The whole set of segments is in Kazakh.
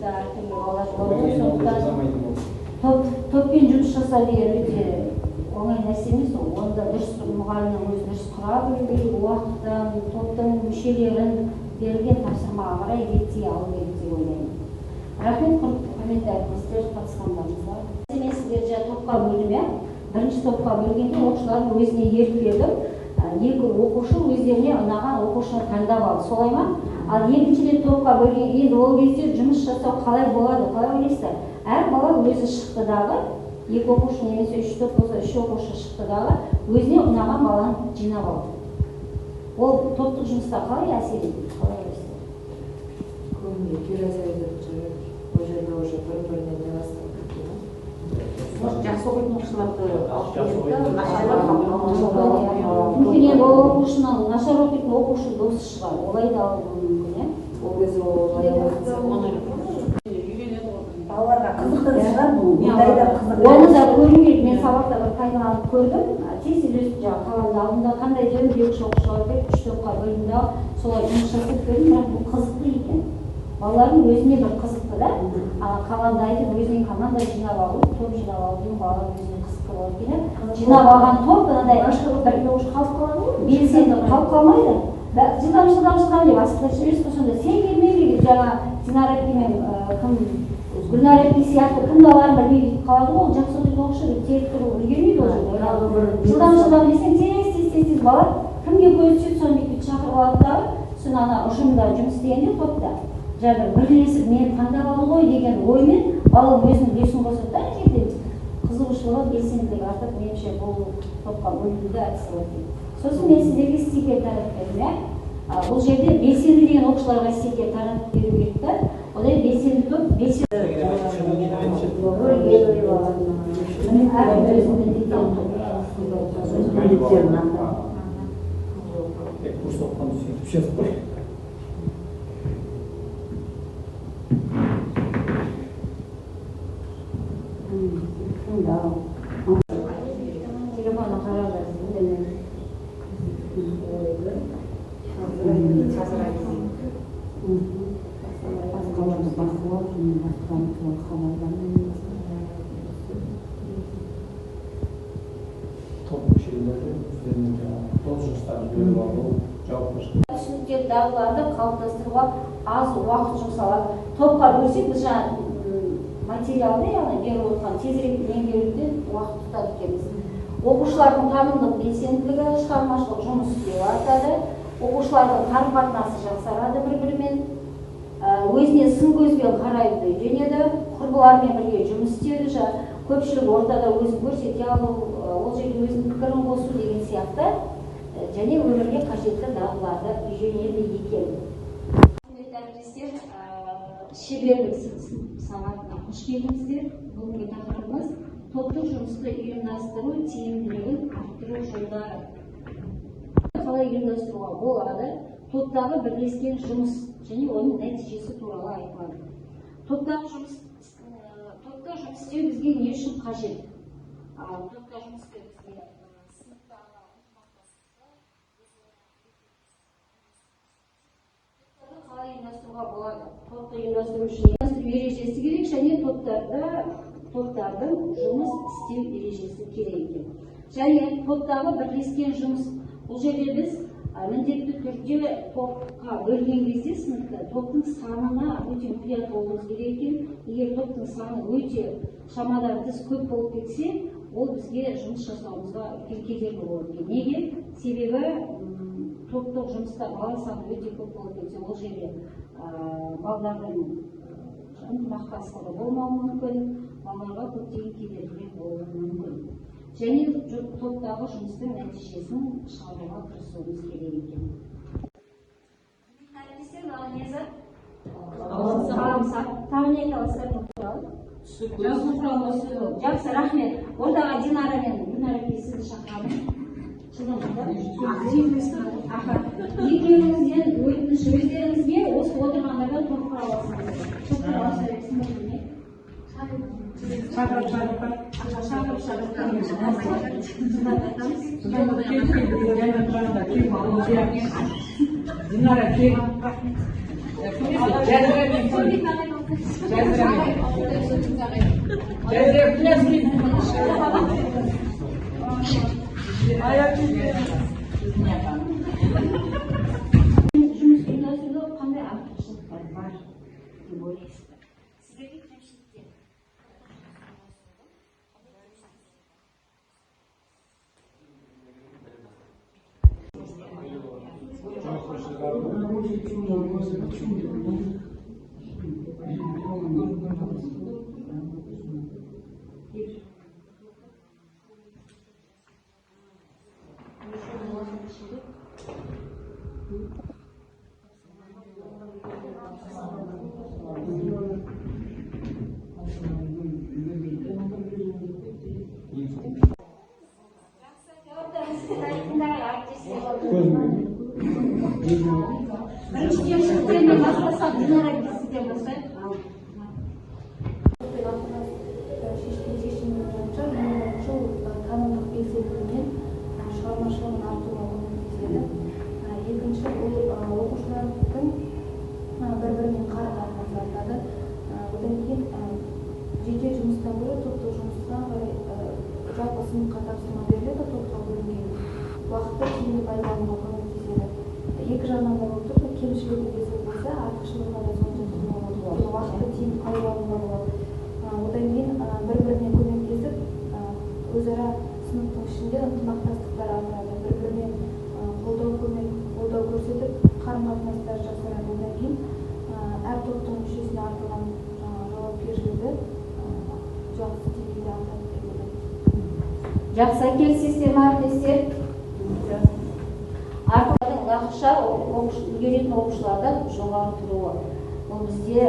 мектепте әртүрлі балалар болады. Сондықтан топпен жұмыс жасау деген өте оңай нәрсе емес. Онда дұрыс мұғалімнің өзі дұрыс құра білу керек, уақыттан, топтың мүшелерін берілген тапсырмаға қарай реттей алу керек деп ойлаймын. Рахмет, құрметті әріптестер, қатысқандарыңызға. Мен сіздерді топқа бөлдім. Бірінші топқа бөлгенде оқушылардың өзіне ерік бердім. Екі оқушы өздеріне ұнаған оқушыны таңдап алды. Солай ма? Ал екіншіден топқа бөлген енді ол кезде жұмыс жасау қалай болады, қалай ойлайсыздар? Әр бала өзі шықты дағы, екі оқушы немесе үш топ болса үш оқушы шықты дағы, өзіне ұнаған баланы жинап алды. Ол топтық жұмыста қалай әсер етеді? Қалай ойлайсыздар? Көбіне переоценивать ол жерде уже бір-біріне не бастап жақсы оқитын оқушыларды алып келеді, нашар оқитын мүмкін енді ол оқушының нашар оқитын оқушы досы шығар, олай да алуы мүмкін, ол кезде ол балаларға қызықты шығар бұл, бұндай да қызықты. Оны да көргім келді, мен сабақта бір пайдаланып көрдім. Тез үйлесіп қаламды алдымда қандай жөн екі оқушылар деп үш топқа бөлімді солай жұмыс жасап көрдім, бірақ бұл қызықты екен. Балалардың өзіне бір қызықты да, қаламды айтып өзінен команда жинап алу, топ жинап алу, балалар өзіне қызықты болып екен. Жинап алған топ, мынадай бір қалып қалады ғой, белсенді қалып қалмайды. Жылдам деп асықтырып жібересіз ғой, сонда сен келмей берген жаңа Динара әпкемен Гүлнар әпке сияқты кімді аларын білмей кетіп қалады ғой, ол жақсы оқитын оқушы тек тұру үлгермейді ол жерде. Жылдам десең тез бала кімге көзі түседі соны бүйтіп шақырып алады дағы, сосын ана ұжымда жұмыс істегенде топта жаңағы бірлесіп мені таңдап алды ғой деген оймен бала өзінің үлесін қосады да, жерде қызығушылығы, белсенділігі артып, меніңше бұл топқа бөлінуді әдісі болады. Сосын мен сіздерге стикер таратып бердім. Бұл жерде белсенді деген оқушыларға стикер таратып беру керек та. Одан белсенді топ, белсенді телефонға қараңдар. Басқаларды бақылау, басқаны туралы хабарлама. Топ мүшелері өздерінің топ жұмыстарын бөліп алу, жауапкершілік. Түсініктер дағдыларды қалыптастыруға аз уақыт жұмсалады. Топқа бөлсек біз жаңа материалды, яғни беріп отырған тезірек меңгеруден уақыт тұтады екенбіз. Оқушылардың танымдық белсенділігі, шығармашылық жұмыс істеуі артады. Оқушылардың қарым-қатынасы жақсарады бір-бірімен. Өзіне сын көзбен қарайды үйренеді, құрбылармен бірге жұмыс істеуді, көпшілік ортада өзін көрсете алу, ол жерде өзінің пікірін қосу деген сияқты және өмірге қажетті дағдыларды үйренеді екен. Құрметті әріптестер, шеберлік сағатына қош келдіңіздер. Бүгінгі тақырыбымыз топтық жұмысты ұйымдастыру тиімділігін арттыру жолдары. Қалай ұйымдастыруға болады? Топтағы бірлескен жұмыс және оның нәтижесі туралы айтылады. Топта жұмыс істеу бізге не үшін қажет? Топта жұмыс істеу бізге сыныптағы қалай ұйымдастыруға болады? Топты ұйымдастыру үшін ережесі керек және топтардың жұмыс істеу ережесі керек екен. Және топтағы бірлескен жұмыс, бұл жерде біз міндетті түрде топқа бөлген кезде сыныпта топтың санына өте мұқият болуымыз керек екен. Егер топтың саны өте шамадан тыс көп болып кетсе, ол бізге жұмыс жасауымызға кедергі болады екен. Неге? Себебі топтық жұмыста бала саны өте көп болып кетсе, ол жерде балалардың ынтымақтастығы болмауы мүмкін, балаларға көптеген кедергілер болуы мүмкін. Және топтағы жұмыстың нәтижесін шығаруға тырысуымыз керек екен. Әріптестер, Наланеза, тағы не айтасыздар? жазу құралы. Жақсы, рахмет. Ортаға Динара мен Гүлнар әпке сізді шақырамын. Екеуіңізден өтініш, өздеріңізге осы отырғандардан топ құра аласыңыз. Топ құра аласыңыз. Динара, Жұмыс ұйымдастыруда қандай артықшылықтар бар деп ойлайсыздар? Сіздерге кемшіліктер. Бірінші кемшіліктермен бастасақ, Динара сізден бастайық. Шешімі бойынша жыл танымдық белсенділігімен шығармашылығын артуға көмектеседі. Екінші, бұл оқушылардың бір-бірімен қарым-қатынас артады. Одан кейін жеке жұмыстан гөрі топтық жұмысқа қарай жалпы сыныпқа тапсырма беріледі, топқа бөлінген уақытты тиімді пайдалануға көмектеседі. Екі жағынан да болып тұр, кемшілігі десек болса, артықшылығына да сонша болады. Уақытты тиімді пайдалануға болады. Одан кейін бір-біріне көмектесіп, өзара сыныптың ішінде ынтымақтастықтар артады. Бір-біріне қолдау көрсетіп, қарым-қатынастар жасалады. Одан кейін әр топтың мүшесіне артылған жауапкершілігі жақсы деңгейде артады деп ойлаймын. Жақсы, келісесіздер ме әріптестер? Артылардың уақытша үлгеретін оқушылардан жоғары тұруы. Бұл бізде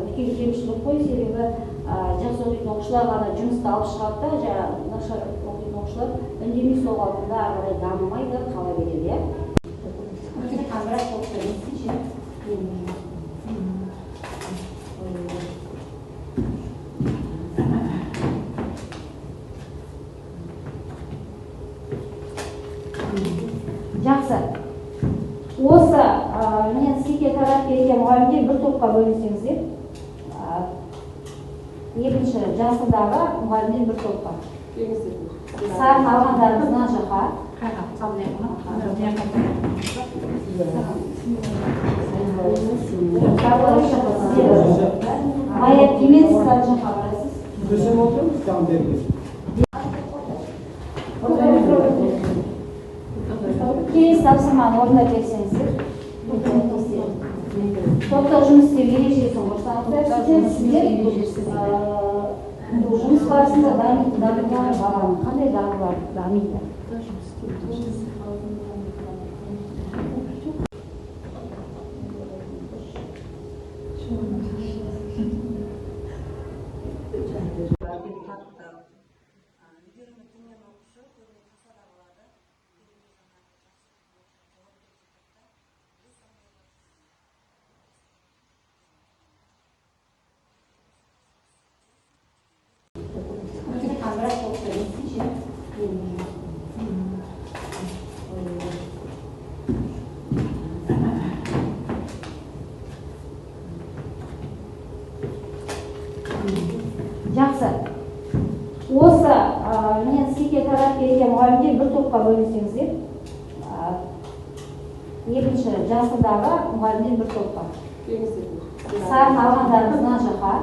үлкен кемшілік қой, себебі жақсы оқитын оқушылар ғана жұмысты алып шығады да, нашар оқитын оқушылар үндемей сол қалпында ары қарай дамымайды, қала береді, иә? Бірақ оқушылар естінші. Жақсы. Осы мен сізге тарап берген мұғалімдер бір топқа бөлінсеңіздер, екінші жасындағы мұғалімдер бір топқа. Сарын алғандарымыз мына жаққа. Мая Пимен сарын жаққа барасыз. Көсем отырмыз, там дербес. Келесі тапсырманы орындап берсеңіздер. Топтық жұмыс істеу ережесін қоштаңыздар. Сіздер жұмыс барысында дамитын баланың қандай дағдылар дамиды? Жақсы. Осы мен сізге тарап берген мұғалімдер бір топқа бөлінсеңіздер, екінші жасындағы мұғалімдер бір топқа. Сарын алғандарымыз мына жаққа.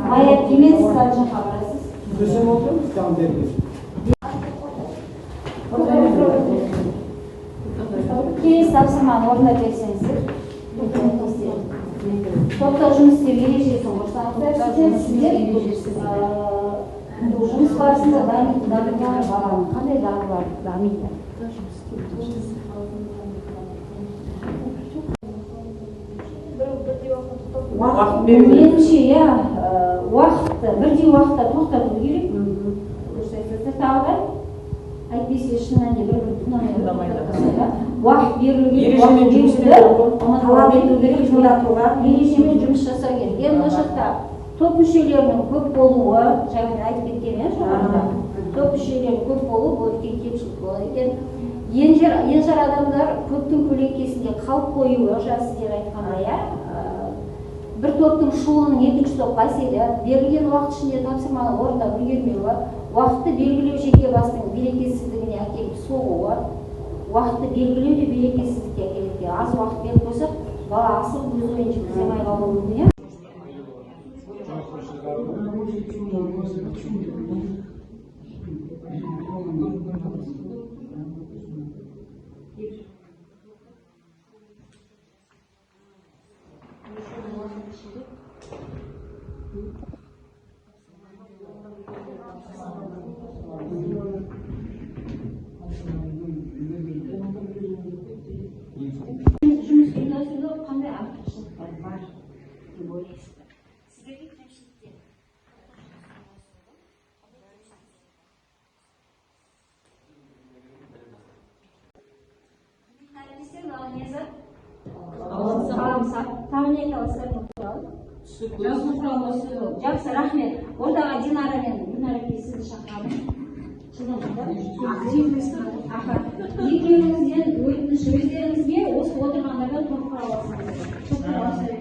Мая Пимен сарын жаққа барасыз. Көсем отырмыз, там дербес. Келесі тапсырманы орындап берсеңіздер. Топтық жұмыс істеу ережесін қоштаңыздар. Сіздер жұмыс барысында дамитын баланың қандай дағдылар дамиды? Меніңше, иә, уақытты, бірдей уақытта тоқтату керек. Дұрыс айтасыздар. Тағы да әйтпесе шынымен де бір-бір уақыт берілу керек, уақыт талап ету керек, ережемен жұмыс жасау керек. Енді мына жақта топ мүшелерінің көп болуы, жаңа айтып кеткен, иә, жоғарыда. топ мүшелері көп болу бұл үлкен кемшілік болады екен. Енжар адамдар көптің көлеңкесінде қалып қоюы, сіздер айтқандай, бір топтың шуылының екінші топқа әсері, берілген уақыт ішінде тапсырманы орындап үлгермеуі, уақытты белгілеу жеке бастың берекесіздігіне әкеліп соғуы, уақытты белгілеу де берекесіздікке әкеледі. Аз уақыт беріп қойсақ, бала асып өз ойын жүргізе қалуы мүмкін. Жұмыс ұйымдастыруда қандай артықшылықтар бар деп ойлайсыздар? Сіздерге кемшіліктер? Әріптестер, мынау не зат? Алымсақ. Тағы не айтасыздар? Жазу құралы. Жақсы, рахмет. Ортаға Динара мен Гүлнар әпке сізді шақырамын. Екеуіңізден өтініш өздеріңізге осы отырғандардан тоқтап аласыңыздар. Тоқтап аласыңыздар.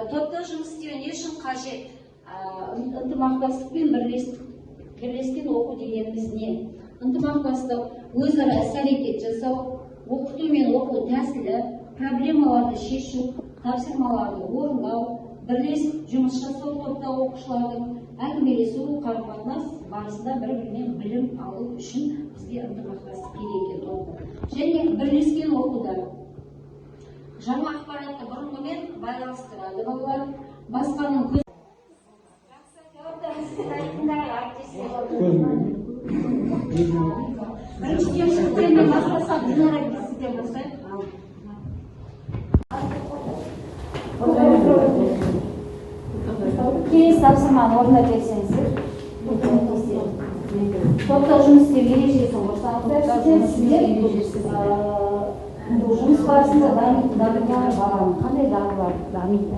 Топта жұмыс істеу не үшін қажет? Ынтымақтастық пен бірлескен оқу дегеніміз не? Ынтымақтастық, өзара іс-әрекет жасау, оқыту мен оқу тәсілі, проблемаларды шешу, тапсырмаларды орындау, бірлесіп жұмыс жасау, топта оқушылардың әңгімелесу, қарым-қатынас барысында бір-бірінен білім алу үшін бізге ынтымақтастық керек екен. Және бірлескен оқуда жаңа ақпаратты бұрынғымен байланыстырады балалар, басқаның көз... Жақсы, жауаптарыңыз сіздер айтыңдар, әріптестер. Бірінші кемшіліктермен бастасақ, Динара әпке сізден бастайық. Келесі тапсырманы орындап берсеңіздер. Топта жұмыс істеу ережесін қойсаңыздар, сіздер жұмыс барысында дамитындары баланың қандай дағдылар дамиды?